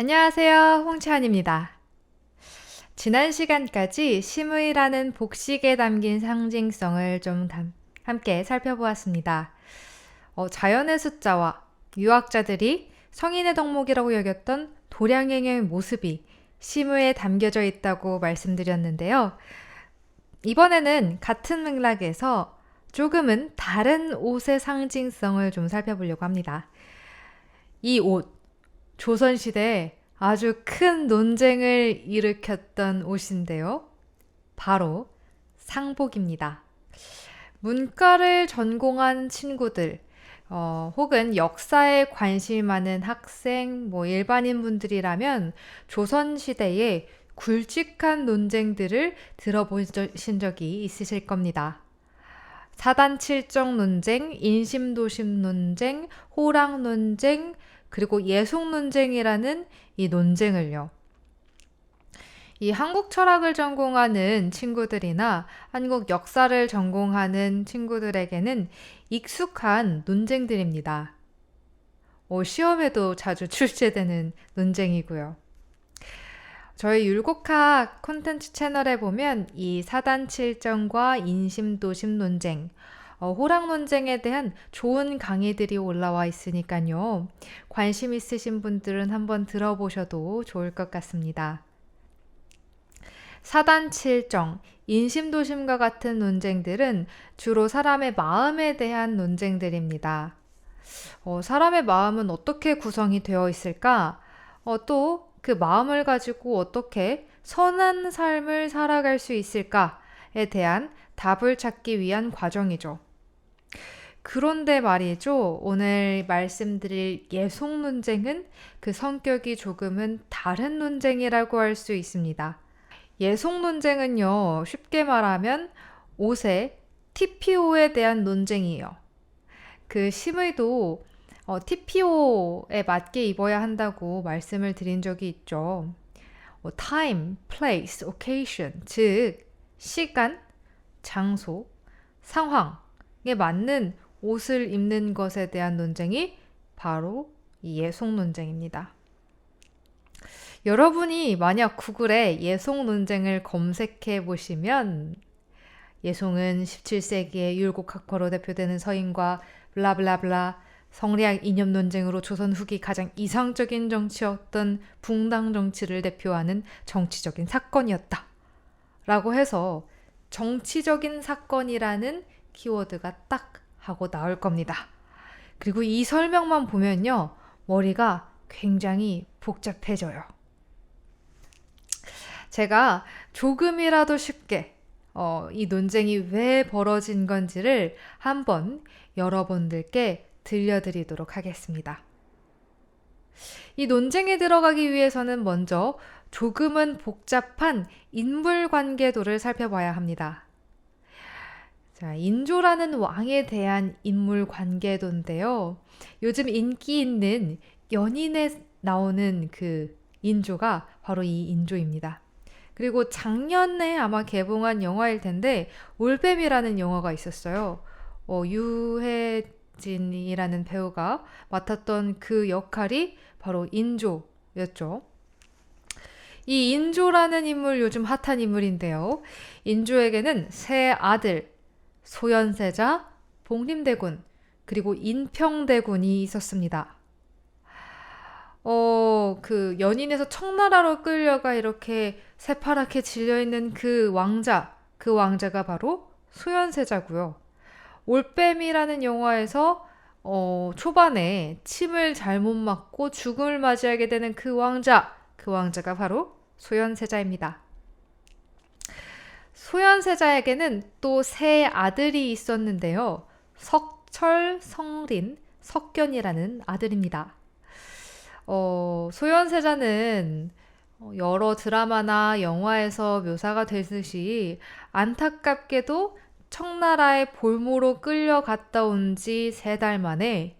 안녕하세요. 홍채환입니다. 지난 시간까지 심의라는 복식에 담긴 상징성을 함께 살펴보았습니다. 자연의 숫자와 유학자들이 성인의 덕목이라고 여겼던 도량행의 모습이 심의에 담겨져 있다고 말씀드렸는데요. 이번에는 같은 맥락에서 조금은 다른 옷의 상징성을 좀 살펴보려고 합니다. 이 옷, 조선시대에 아주 큰 논쟁을 일으켰던 옷인데요. 바로 상복입니다. 문과를 전공한 친구들, 혹은 역사에 관심이 많은 학생, 일반인 분들이라면 조선시대의 굵직한 논쟁들을 들어보신 적이 있으실 겁니다. 사단칠정 논쟁, 인심도심 논쟁, 호랑 논쟁, 그리고 예속 논쟁이라는 이 논쟁을요. 이 한국 철학을 전공하는 친구들이나 한국 역사를 전공하는 친구들에게는 익숙한 논쟁들입니다. 시험에도 자주 출제되는 논쟁이고요. 저희 율곡학 콘텐츠 채널에 보면 이 사단칠정과 인심도심 논쟁, 호랑 논쟁에 대한 좋은 강의들이 올라와 있으니까요. 관심 있으신 분들은 한번 들어보셔도 좋을 것 같습니다. 사단칠정, 인심도심과 같은 논쟁들은 주로 사람의 마음에 대한 논쟁들입니다. 사람의 마음은 어떻게 구성이 되어 있을까? 또 그 마음을 가지고 어떻게 선한 삶을 살아갈 수 있을까에 대한 답을 찾기 위한 과정이죠. 그런데 말이죠. 오늘 말씀드릴 예속 논쟁은 그 성격이 조금은 다른 논쟁이라고 할 수 있습니다. 예속 논쟁은요, 쉽게 말하면 옷의 TPO에 대한 논쟁이에요. 그 심의도 TPO에 맞게 입어야 한다고 말씀을 드린 적이 있죠. time, place, occasion, 즉 시간, 장소, 상황에 맞는 옷을 입는 것에 대한 논쟁이 바로 이 예속 논쟁입니다. 여러분이 만약 구글에 예속 논쟁을 검색해 보시면 예송은 17세기의 율곡학파로 대표되는 서인과 블라블라블라 성리학 이념 논쟁으로 조선 후기 가장 이상적인 정치였던 붕당 정치를 대표하는 정치적인 사건이었다. 라고 해서 정치적인 사건이라는 키워드가 딱 하고 나올 겁니다. 그리고 이 설명만 보면요. 머리가 굉장히 복잡해져요. 제가 조금이라도 쉽게 이 논쟁이 왜 벌어진 건지를 한번 여러분들께 들려드리도록 하겠습니다. 이 논쟁에 들어가기 위해서는 먼저 조금은 복잡한 인물관계도를 살펴봐야 합니다. 자, 인조라는 왕에 대한 인물관계도인데요. 요즘 인기 있는 연인에 나오는 그 인조가 바로 이 인조입니다. 그리고 작년에 아마 개봉한 영화일 텐데 올빼미라는 영화가 있었어요. 유해진이라는 배우가 맡았던 그 역할이 바로 인조였죠. 이 인조라는 인물 요즘 핫한 인물인데요. 인조에게는 세 아들, 소현세자, 복림대군, 그리고 인평대군이 있었습니다. 그 연인에서 청나라로 끌려가 이렇게 새파랗게 질려있는 그 왕자가 바로 소현세자고요. 올빼미라는 영화에서 초반에 침을 잘못 맞고 죽음을 맞이하게 되는 그 왕자가 바로 소현세자입니다. 소현세자에게는 또 세 아들이 있었는데요. 석철, 성린, 석견이라는 아들입니다. 소현세자는 여러 드라마나 영화에서 묘사가 되듯이 안타깝게도 청나라의 볼모로 끌려갔다 온 지 3달 만에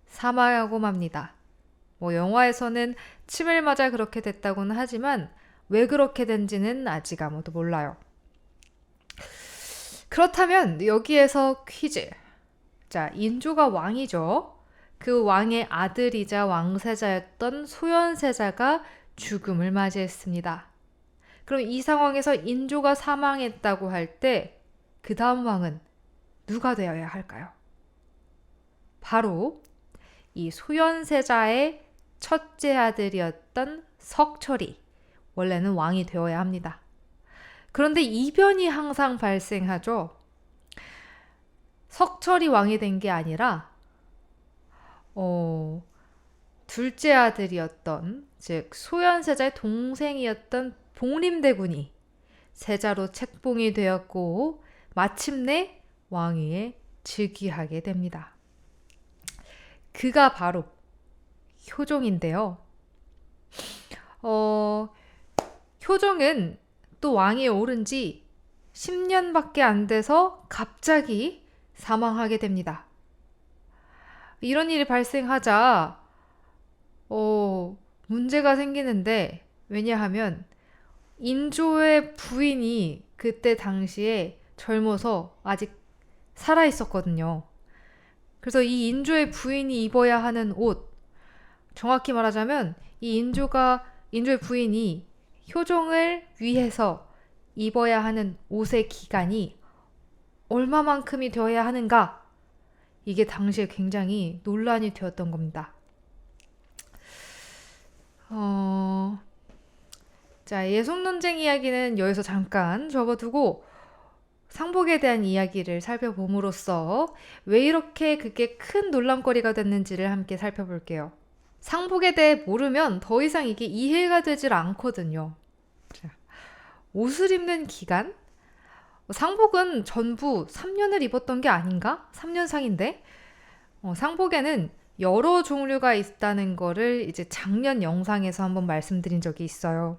사망하고 맙니다. 영화에서는 침을 맞아 그렇게 됐다고는 하지만 왜 그렇게 된지는 아직 아무도 몰라요. 그렇다면 여기에서 퀴즈. 자, 인조가 왕이죠. 그 왕의 아들이자 왕세자였던 소현세자가 죽음을 맞이했습니다. 그럼 이 상황에서 인조가 사망했다고 할 때 그 다음 왕은 누가 되어야 할까요? 바로 이 소현세자의 첫째 아들이었던 석철이 원래는 왕이 되어야 합니다. 그런데 이변이 항상 발생하죠. 석철이 왕이 된 게 아니라 둘째 아들이었던, 즉 소현세자의 동생이었던 복림대군이 세자로 책봉이 되었고 마침내 왕위에 즉위하게 됩니다. 그가 바로 효종인데요. 효종은 또 왕위에 오른 지 10년밖에 안 돼서 갑자기 사망하게 됩니다. 이런 일이 발생하자 문제가 생기는데, 왜냐하면 인조의 부인이 그때 당시에 젊어서 아직 살아 있었거든요. 그래서 이 인조의 부인이 입어야 하는 옷, 정확히 말하자면 이 인조의 부인이 효종을 위해서 입어야 하는 옷의 기간이 얼마만큼이 되어야 하는가? 이게 당시에 굉장히 논란이 되었던 겁니다. 자, 예속 논쟁 이야기는 여기서 잠깐 접어두고 상복에 대한 이야기를 살펴봄으로써 왜 이렇게 그게 큰 논란거리가 됐는지를 함께 살펴볼게요. 상복에 대해 모르면 더 이상 이게 이해가 되질 않거든요. 자, 옷을 입는 기간? 상복은 전부 3년을 입었던 게 아닌가? 3년상인데? 상복에는 여러 종류가 있다는 거를 이제 작년 영상에서 한번 말씀드린 적이 있어요.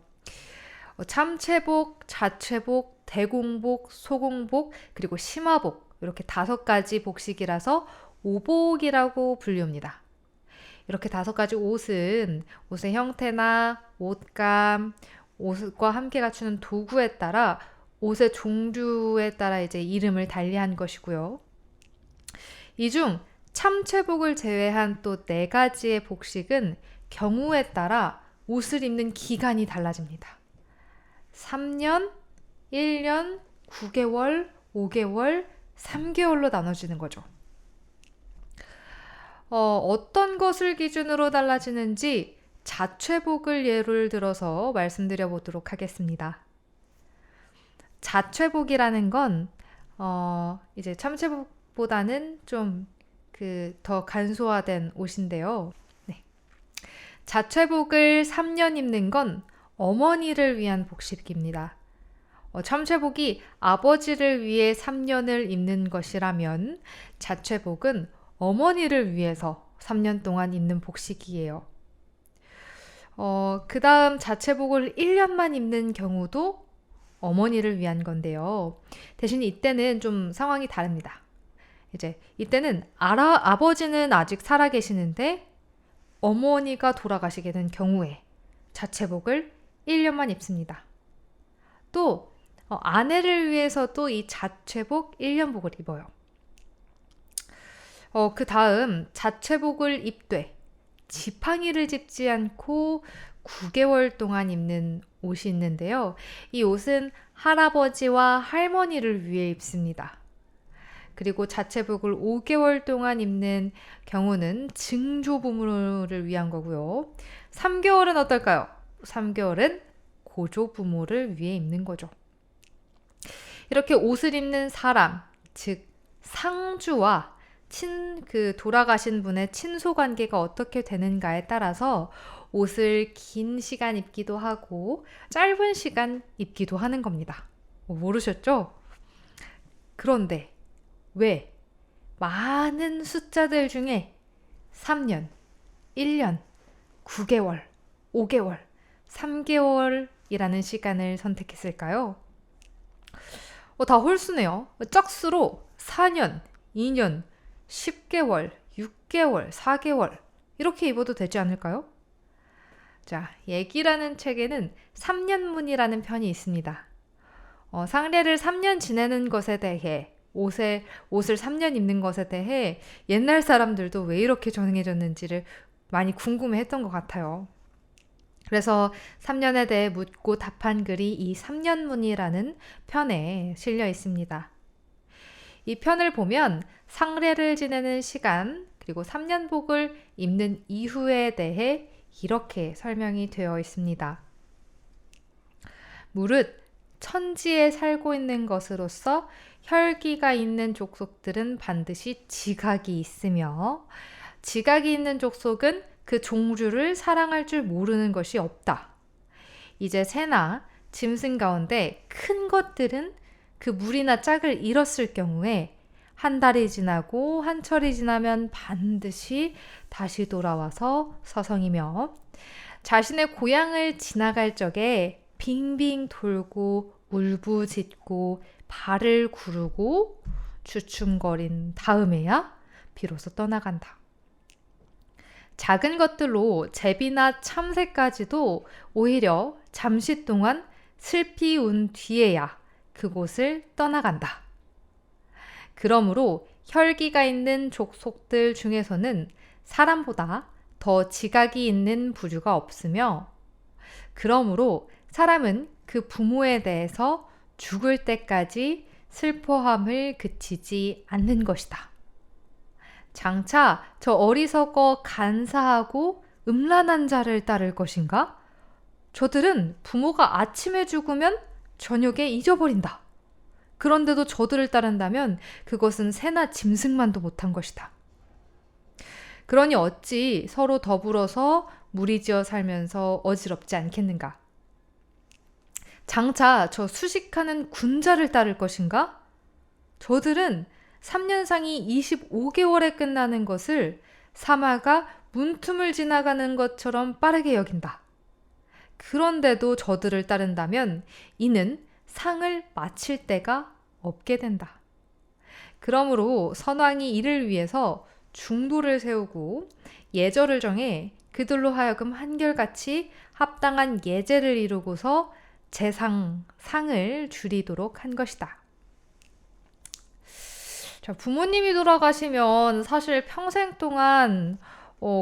참채복, 자채복, 대공복, 소공복, 그리고 심화복, 이렇게 5가지 복식이라서 오복이라고 불립니다. 이렇게 5가지 옷은 옷의 형태나 옷감, 옷과 함께 갖추는 도구에 따라 옷의 종류에 따라 이제 이름을 달리한 것이고요. 이 중 참채복을 제외한 또 4가지의 복식은 경우에 따라 옷을 입는 기간이 달라집니다. 3년, 1년, 9개월, 5개월, 3개월로 나눠지는 거죠. 어떤 것을 기준으로 달라지는지 자채복을 예를 들어서 말씀드려 보도록 하겠습니다. 자채복이라는 건 이제 참채복보다는 좀 더 간소화된 옷인데요. 네. 자채복을 3년 입는 건 어머니를 위한 복식입니다. 참채복이 아버지를 위해 3년을 입는 것이라면 자채복은 어머니를 위해서 3년 동안 입는 복식이에요. 그 다음 자채복을 1년만 입는 경우도 어머니를 위한 건데요. 대신 이때는 좀 상황이 다릅니다. 이제 이때는 아버지는 아직 살아 계시는데 어머니가 돌아가시게 된 경우에 자채복을 1년만 입습니다. 또 아내를 위해서도 이 자채복 1년복을 입어요. 그 다음 자채복을 입되 지팡이를 짚지 않고 9개월 동안 입는 옷이 있는데요. 이 옷은 할아버지와 할머니를 위해 입습니다. 그리고 자채복을 5개월 동안 입는 경우는 증조 부모를 위한 거고요. 3개월은 어떨까요? 3개월은 고조 부모를 위해 입는 거죠. 이렇게 옷을 입는 사람, 즉 상주와 돌아가신 분의 친소 관계가 어떻게 되는가에 따라서 옷을 긴 시간 입기도 하고 짧은 시간 입기도 하는 겁니다. 모르셨죠? 그런데 왜 많은 숫자들 중에 3년, 1년, 9개월, 5개월, 3개월이라는 시간을 선택했을까요? 다 홀수네요. 짝수로 4년, 2년, 10개월, 6개월, 4개월 이렇게 입어도 되지 않을까요? 자, 얘기라는 책에는 3년문이라는 편이 있습니다. 상례를 3년 지내는 것에 대해 옷을 3년 입는 것에 대해 옛날 사람들도 왜 이렇게 정해졌는지를 많이 궁금해했던 것 같아요. 그래서 3년에 대해 묻고 답한 글이 이 3년문이라는 편에 실려 있습니다. 이 편을 보면 상례를 지내는 시간, 그리고 3년복을 입는 이후에 대해 이렇게 설명이 되어 있습니다. 무릇 천지에 살고 있는 것으로서 혈기가 있는 족속들은 반드시 지각이 있으며, 지각이 있는 족속은 그 종주를 사랑할 줄 모르는 것이 없다. 이제 새나 짐승 가운데 큰 것들은 그 물이나 짝을 잃었을 경우에 한 달이 지나고 한 철이 지나면 반드시 다시 돌아와서 서성이며, 자신의 고향을 지나갈 적에 빙빙 돌고 울부짖고 발을 구르고 주춤거린 다음에야 비로소 떠나간다. 작은 것들로 제비나 참새까지도 오히려 잠시 동안 슬피 운 뒤에야 그곳을 떠나간다. 그러므로 혈기가 있는 족속들 중에서는 사람보다 더 지각이 있는 부류가 없으며, 그러므로 사람은 그 부모에 대해서 죽을 때까지 슬퍼함을 그치지 않는 것이다. 장차 저 어리석어 간사하고 음란한 자를 따를 것인가? 저들은 부모가 아침에 죽으면 저녁에 잊어버린다. 그런데도 저들을 따른다면 그것은 새나 짐승만도 못한 것이다. 그러니 어찌 서로 더불어서 무리지어 살면서 어지럽지 않겠는가? 장차 저 수식하는 군자를 따를 것인가? 저들은 3년상이 25개월에 끝나는 것을 사마가 문틈을 지나가는 것처럼 빠르게 여긴다. 그런데도 저들을 따른다면 이는 상을 마칠 때가 없게 된다. 그러므로 선왕이 이를 위해서 중도를 세우고 예절을 정해 그들로 하여금 한결같이 합당한 예제를 이루고서 상을 줄이도록 한 것이다. 자, 부모님이 돌아가시면 사실 평생 동안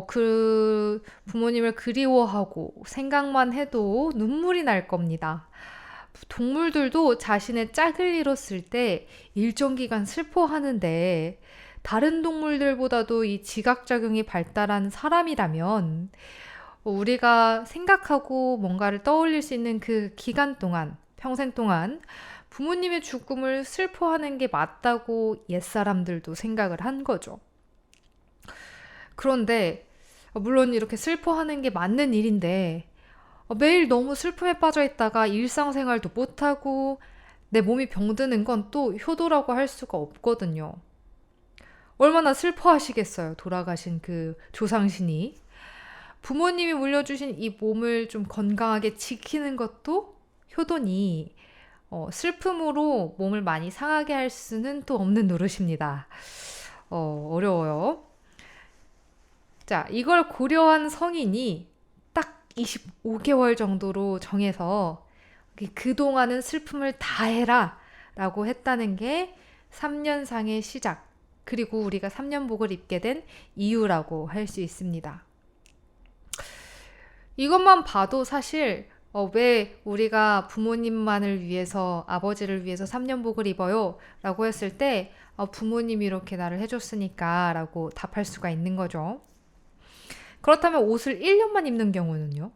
그 부모님을 그리워하고 생각만 해도 눈물이 날 겁니다. 동물들도 자신의 짝을 잃었을 때 일정 기간 슬퍼하는데, 다른 동물들보다도 이 지각작용이 발달한 사람이라면 우리가 생각하고 뭔가를 떠올릴 수 있는 그 기간 동안, 평생 동안 부모님의 죽음을 슬퍼하는 게 맞다고 옛사람들도 생각을 한 거죠. 그런데 물론 이렇게 슬퍼하는 게 맞는 일인데, 매일 너무 슬픔에 빠져 있다가 일상생활도 못하고 내 몸이 병드는 건 또 효도라고 할 수가 없거든요. 얼마나 슬퍼하시겠어요, 돌아가신 그 조상신이. 부모님이 물려주신 이 몸을 좀 건강하게 지키는 것도 효도니, 슬픔으로 몸을 많이 상하게 할 수는 또 없는 노릇입니다. 어려워요. 자, 이걸 고려한 성인이 딱 25개월 정도로 정해서 그동안은 슬픔을 다 해라 라고 했다는 게 3년상의 시작, 그리고 우리가 3년복을 입게 된 이유라고 할 수 있습니다. 이것만 봐도 사실 왜 우리가 부모님만을 위해서, 아버지를 위해서 3년복을 입어요? 라고 했을 때 부모님이 이렇게 나를 해줬으니까 라고 답할 수가 있는 거죠. 그렇다면 옷을 1년만 입는 경우는요?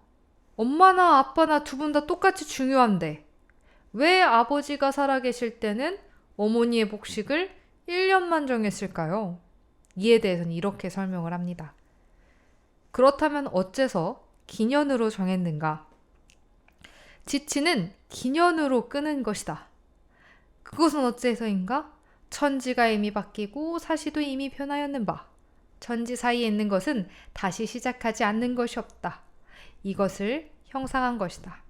엄마나 아빠나 두 분 다 똑같이 중요한데 왜 아버지가 살아계실 때는 어머니의 복식을 1년만 정했을까요? 이에 대해서는 이렇게 설명을 합니다. 그렇다면 어째서 기년으로 정했는가? 지치는 기년으로 끄는 것이다. 그것은 어째서인가? 천지가 이미 바뀌고 사시도 이미 변하였는 바, 천지 사이에 있는 것은 다시 시작하지 않는 것이 없다. 이것을 형상한 것이다.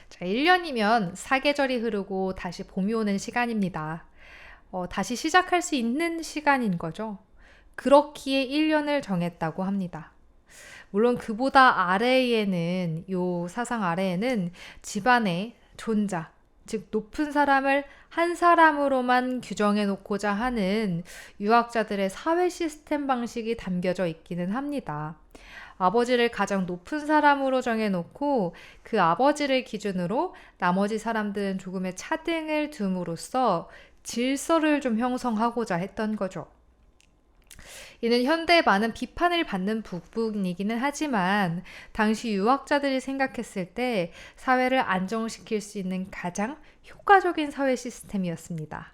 자, 1년이면 사계절이 흐르고 다시 봄이 오는 시간입니다. 다시 시작할 수 있는 시간인 거죠. 그렇기에 1년을 정했다고 합니다. 물론 그보다 아래에는, 요 사상 아래에는 집안의 존자, 즉 높은 사람을 한 사람으로만 규정해 놓고자 하는 유학자들의 사회 시스템 방식이 담겨져 있기는 합니다. 아버지를 가장 높은 사람으로 정해놓고 그 아버지를 기준으로 나머지 사람들은 조금의 차등을 둠으로써 질서를 좀 형성하고자 했던 거죠. 이는 현대에 많은 비판을 받는 부분이기는 하지만 당시 유학자들이 생각했을 때 사회를 안정시킬 수 있는 가장 효과적인 사회 시스템이었습니다.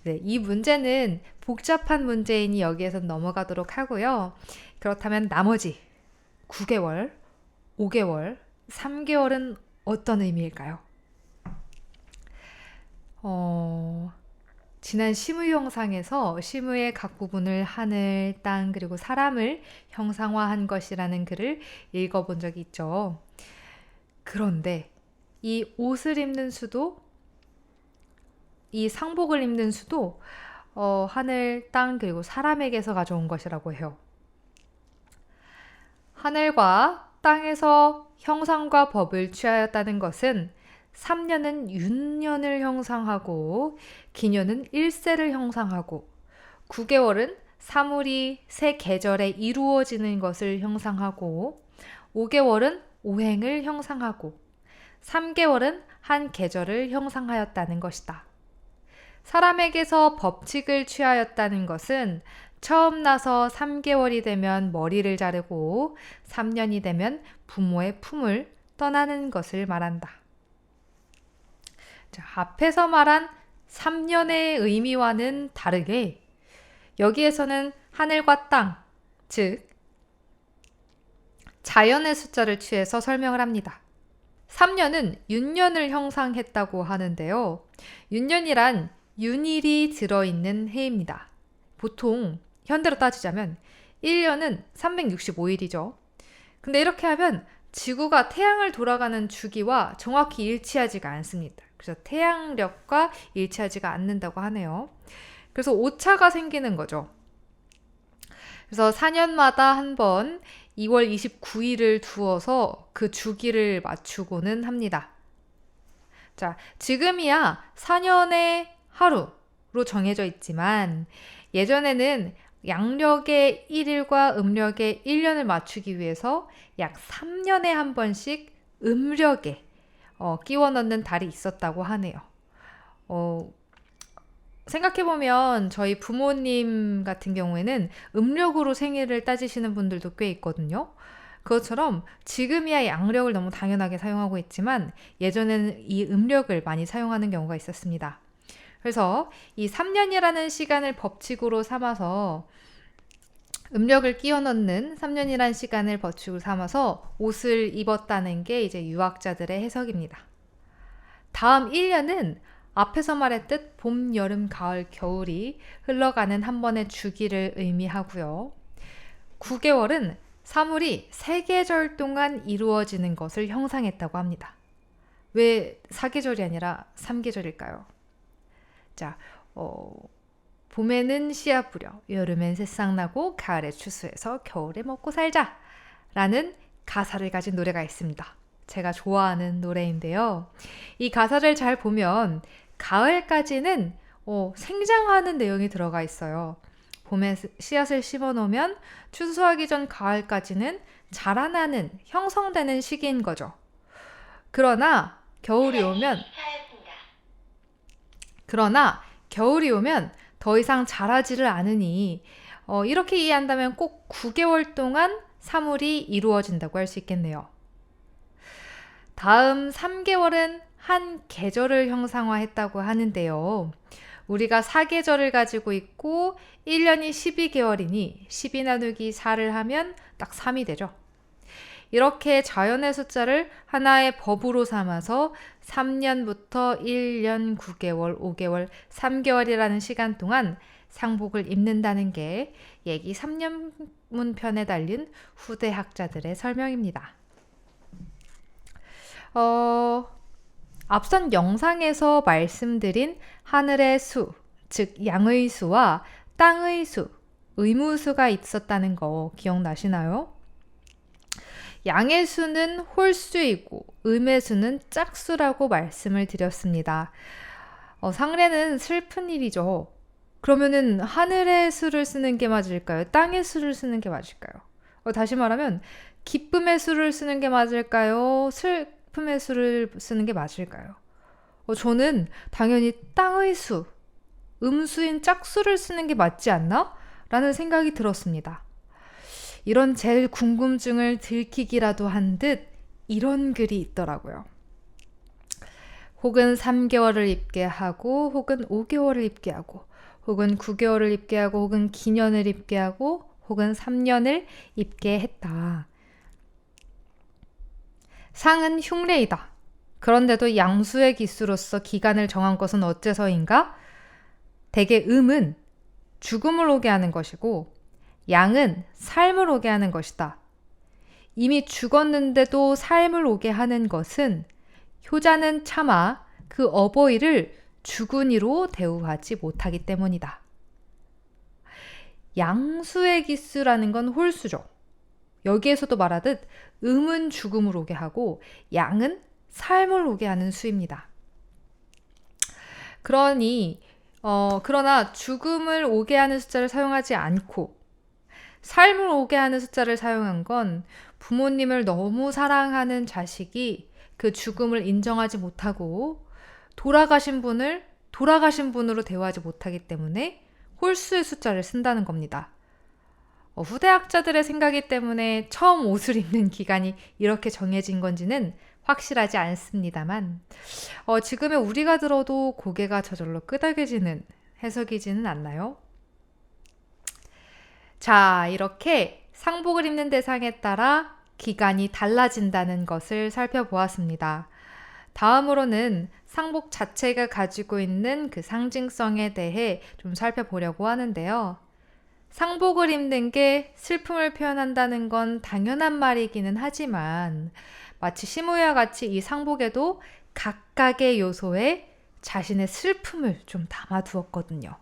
네, 이 문제는 복잡한 문제이니 여기에서 넘어가도록 하고요. 그렇다면 나머지 9개월, 5개월, 3개월은 어떤 의미일까요? 지난 시무 형상에서 시무의 각 부분을 하늘, 땅, 그리고 사람을 형상화한 것이라는 글을 읽어본 적이 있죠. 그런데 이 옷을 입는 수도, 이 상복을 입는 수도 하늘, 땅, 그리고 사람에게서 가져온 것이라고 해요. 하늘과 땅에서 형상과 법을 취하였다는 것은 3년은 윤년을 형상하고 기년은 일세를 형상하고 9개월은 사물이 새 계절에 이루어지는 것을 형상하고 5개월은 오행을 형상하고 3개월은 한 계절을 형상하였다는 것이다. 사람에게서 법칙을 취하였다는 것은 처음 나서 3개월이 되면 머리를 자르고 3년이 되면 부모의 품을 떠나는 것을 말한다. 자, 앞에서 말한 3년의 의미와는 다르게 여기에서는 하늘과 땅, 즉 자연의 숫자를 취해서 설명을 합니다. 3년은 윤년을 형상했다고 하는데요. 윤년이란 윤일이 들어있는 해입니다. 보통 현대로 따지자면 1년은 365일이죠. 근데 이렇게 하면 지구가 태양을 돌아가는 주기와 정확히 일치하지가 않습니다. 그래서 태양력과 일치하지가 않는다고 하네요. 그래서 오차가 생기는 거죠. 그래서 4년마다 한 번 2월 29일을 두어서 그 주기를 맞추고는 합니다. 자, 지금이야 4년의 하루로 정해져 있지만 예전에는 양력의 1일과 음력의 1년을 맞추기 위해서 약 3년에 한 번씩 음력에 끼워 넣는 달이 있었다고 하네요. 생각해보면 저희 부모님 같은 경우에는 음력으로 생일을 따지시는 분들도 꽤 있거든요. 그것처럼 지금이야 양력을 너무 당연하게 사용하고 있지만 예전에는 이 음력을 많이 사용하는 경우가 있었습니다. 그래서 이 3년이라는 시간을 법칙으로 삼아서 음력을 끼워 넣는 3년이라는 시간을 법칙으로 삼아서 옷을 입었다는 게 이제 유학자들의 해석입니다. 다음 1년은 앞에서 말했듯 봄, 여름, 가을, 겨울이 흘러가는 한 번의 주기를 의미하고요. 9개월은 사물이 3계절 동안 이루어지는 것을 형상했다고 합니다. 왜 4계절이 아니라 3계절일까요? 자, 봄에는 씨앗 뿌려, 여름엔 새싹 나고, 가을에 추수해서 겨울에 먹고 살자 라는 가사를 가진 노래가 있습니다. 제가 좋아하는 노래인데요. 이 가사를 잘 보면 가을까지는 생장하는 내용이 들어가 있어요. 봄에 씨앗을 심어 놓으면 추수하기 전 가을까지는 자라나는, 형성되는 시기인 거죠. 그러나 겨울이 오면 더 이상 자라지를 않으니 이렇게 이해한다면 꼭 9개월 동안 사물이 이루어진다고 할 수 있겠네요. 다음 3개월은 한 계절을 형상화했다고 하는데요. 우리가 4계절을 가지고 있고 1년이 12개월이니 12 나누기 4를 하면 딱 3이 되죠. 이렇게 자연의 숫자를 하나의 법으로 삼아서 3년부터 1년 9개월, 5개월, 3개월이라는 시간 동안 상복을 입는다는 게 얘기 3년문 편에 달린 후대 학자들의 설명입니다. 앞선 영상에서 말씀드린 하늘의 수, 즉 양의 수와 땅의 수, 의무수가 있었다는 거 기억나시나요? 양의 수는 홀수이고 음의 수는 짝수라고 말씀을 드렸습니다. 상례는 슬픈 일이죠. 그러면은 하늘의 수를 쓰는 게 맞을까요? 땅의 수를 쓰는 게 맞을까요? 다시 말하면 기쁨의 수를 쓰는 게 맞을까요? 슬픔의 수를 쓰는 게 맞을까요? 저는 당연히 땅의 수, 음수인 짝수를 쓰는 게 맞지 않나? 라는 생각이 들었습니다. 이런 제 궁금증을 들키기라도 한 듯 이런 글이 있더라고요. 혹은 3개월을 입게 하고, 혹은 5개월을 입게 하고, 혹은 9개월을 입게 하고, 혹은 기년을 입게 하고, 혹은 3년을 입게 했다. 상은 흉례이다. 그런데도 양수의 기수로서 기간을 정한 것은 어째서인가? 대개 음은 죽음을 오게 하는 것이고 양은 삶을 오게 하는 것이다. 이미 죽었는데도 삶을 오게 하는 것은 효자는 차마 그 어버이를 죽은이로 대우하지 못하기 때문이다. 양수의 기수라는 건 홀수죠. 여기에서도 말하듯 음은 죽음을 오게 하고 양은 삶을 오게 하는 수입니다. 그러나 죽음을 오게 하는 숫자를 사용하지 않고 삶을 오게 하는 숫자를 사용한 건 부모님을 너무 사랑하는 자식이 그 죽음을 인정하지 못하고 돌아가신 분으로 대우하지 못하기 때문에 홀수의 숫자를 쓴다는 겁니다. 후대학자들의 생각이 때문에 처음 옷을 입는 기간이 이렇게 정해진 건지는 확실하지 않습니다만 지금의 우리가 들어도 고개가 저절로 끄덕여지는 해석이지는 않나요? 자, 이렇게 상복을 입는 대상에 따라 기간이 달라진다는 것을 살펴보았습니다. 다음으로는 상복 자체가 가지고 있는 그 상징성에 대해 좀 살펴보려고 하는데요. 상복을 입는 게 슬픔을 표현한다는 건 당연한 말이기는 하지만 마치 시무와 같이 이 상복에도 각각의 요소에 자신의 슬픔을 좀 담아두었거든요.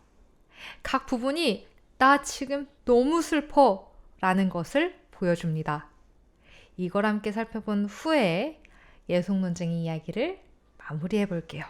각 부분이 나 지금 너무 슬퍼 라는 것을 보여줍니다. 이걸 함께 살펴본 후에 예속 논쟁의 이야기를 마무리해 볼게요.